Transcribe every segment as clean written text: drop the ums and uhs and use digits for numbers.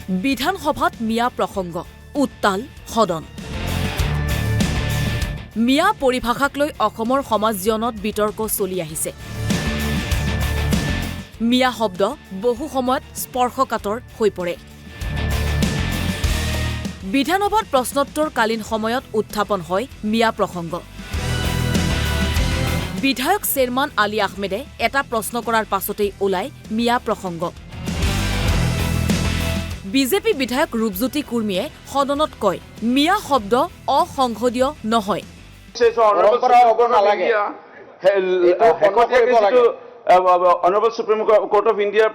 বিধানসভাত মিয়া প্ৰসংগ উত্তাল সদন মিয়া পৰিভাষাক লৈ অসমৰ সমাজ জীৱনত বিতৰ্ক চলি আহিছে মিয়া শব্দ বহু সময়ত স্পৰ্শকাতৰ হৈ পৰে বিধানসভাত প্ৰশ্নোত্তৰকালীন সময়ত উত্থাপন হয় মিয়া প্ৰসংগ বিধায়ক চেয়াৰমান আলী আহমেদে এটা প্ৰশ্ন কৰাৰ পাছতেই ওলায় মিয়া প্ৰসংগ বিজেপি বিধায়ক ৰূপজ্যোতি কুৰ্মীয়ে সদনত কয় মিয়া শব্দ অসংসদীয় নহয় Honorable Supreme Court of India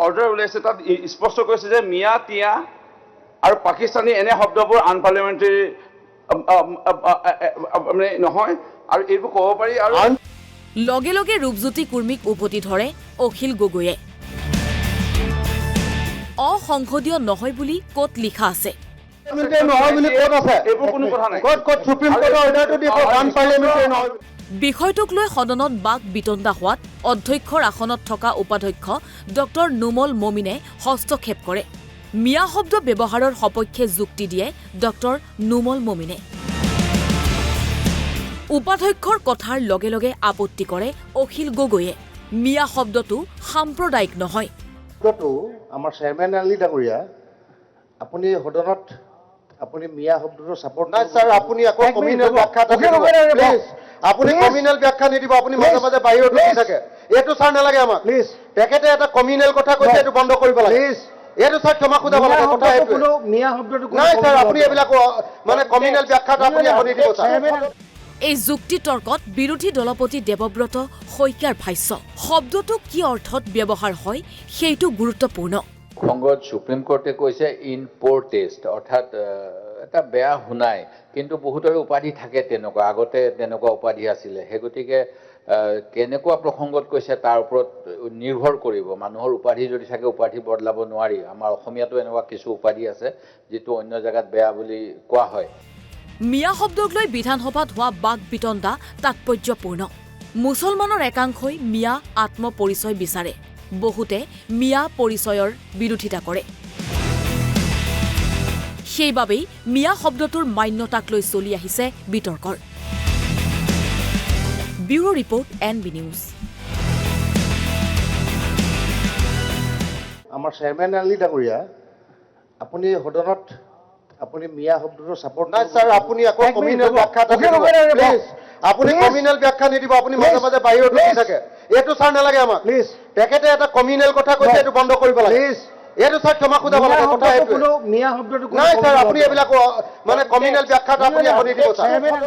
order উলাইছে তাত স্পষ্ট কৈছে যে মিয়া তিয়া আৰু পাকিস্তানী এনে শব্দবোৰ আনপাৰ্লিয়ামেণ্টাৰী নহয় আৰু এইবোৰ ক'ব পাৰি আৰু লগে লগে ৰূপজ্যোতি কুৰ্মীক উভতি ধৰে অখিল গগৈয়ে অসংসদীয় নহয় বুলি ক'ত লিখা আছে বিষয়টোক লৈ সদনত বাক বিতণ্ডা হোৱাত অধ্যক্ষৰ আসনত থকা উপাধ্যক্ষ ডক্টৰ নুমল মমিনে হস্তক্ষেপ কৰে মিয়া শব্দ ব্যৱহাৰৰ সপক্ষে যুক্তি দিয়ে ডক্টৰ নুমল মমিনে উপাধ্যক্ষৰ কথাৰ লগে লগে আপত্তি কৰে অখিল গগৈয়ে মিয়া শব্দটো সাম্প্ৰদায়িক নহয় আমাৰ চেয়াৰমেন আলী ডাঙৰীয়া আপুনি সদনত আপুনি মিয়া শব্দটো সাপোৰ্ট নাই স্যাৰ আপুনি আকৌ কমিউনেল ব্যাখ্যা প্লিজ আপুনি কমিউনেল ব্যাখ্যা নিদিব আপুনি মাজে মাজে বাহিৰত ৰখি থাকে এটো স্যাৰ নালাগে আমাক প্লিজ তেখেতে এটা কমিউনেল কথা কৈছে এটো বন্ধ কৰিব লাগে প্লিজ এটো স্যাৰ ক্ষমা খুদাব লাগে কথা এটো মিয়া শব্দটো নাই স্যাৰ আপুনি এবিলাক মানে কমিউনেল ব্যাখ্যাটো আপুনি এখন দিব স্যাৰ এই যুক্তি তৰ্কত বিৰোধী দলপতি দেৱব্ৰত শইকীয়াৰ ভাষ্য শব্দটো কি অৰ্থত ব্যৱহাৰ হয় সেইটো গুৰুত্বপূৰ্ণ সংগত সুপ্ৰিম কোৰ্টে কৈছে ইন পোৰ টেষ্ট অৰ্থাৎ এটা বেয়া শুনাই কিন্তু বহুতৰে উপাধি থাকে তেনেকুৱা আগতে তেনেকুৱা উপাধি আছিলে সেই গতিকে কেনেকুৱা প্ৰসংগত কৈছে তাৰ ওপৰত নিৰ্ভৰ কৰিব মানুহৰ উপাধি যদি থাকে উপাধি বদলাব নোৱাৰি আমাৰ অসমীয়াতো এনেকুৱা কিছু উপাধি আছে যিটো অন্য জাগাত বেয়া বুলি কোৱা হয় মিয়া শব্দক লৈ বিধানসভাত হোৱা বাক বিতণ্ডা তাৎপৰ্যপূৰ্ণ মুছলমানৰ একাংশই মিয়া আত্মপৰিচয় বিচাৰে বহুতে মিয়া পৰিচয়ৰ বিৰোধিতা কৰে সেইবাবেই মিয়া শব্দটোৰ মান্যতাক লৈ চলি আহিছে বিতৰ্কৰ ব্যুৰো ৰিপৰ্ট NB নিউজ আমাৰ চেয়াৰমেন আলী ডাঙৰীয়া আপুনি সদনত আপুনি মিয়া শব্দটো সাপোৰ্ট নাই স্যাৰ আপুনি আকৌ কমিউনেল ব্যাখ্যা প্লিজ আপুনি কমিউনেল ব্যাখ্যা নিদিব আপুনি মাজে মাজে বাহিৰত ৰখি থাকে এটো স্যাৰ নালাগে আমাক প্লিজ তেখেতে এটা কমিউনেল কথা কৈছে এটো বন্ধ কৰিব লাগে প্লিজ এটো স্যাৰ ক্ষমা খুদাব লাগে কথা এটো মিয়া শব্দটো নাই স্যাৰ আপুনি এবিলাক মানে কমিউনেল ব্যাখ্যাটো আপুনি এখন দিব স্যাৰ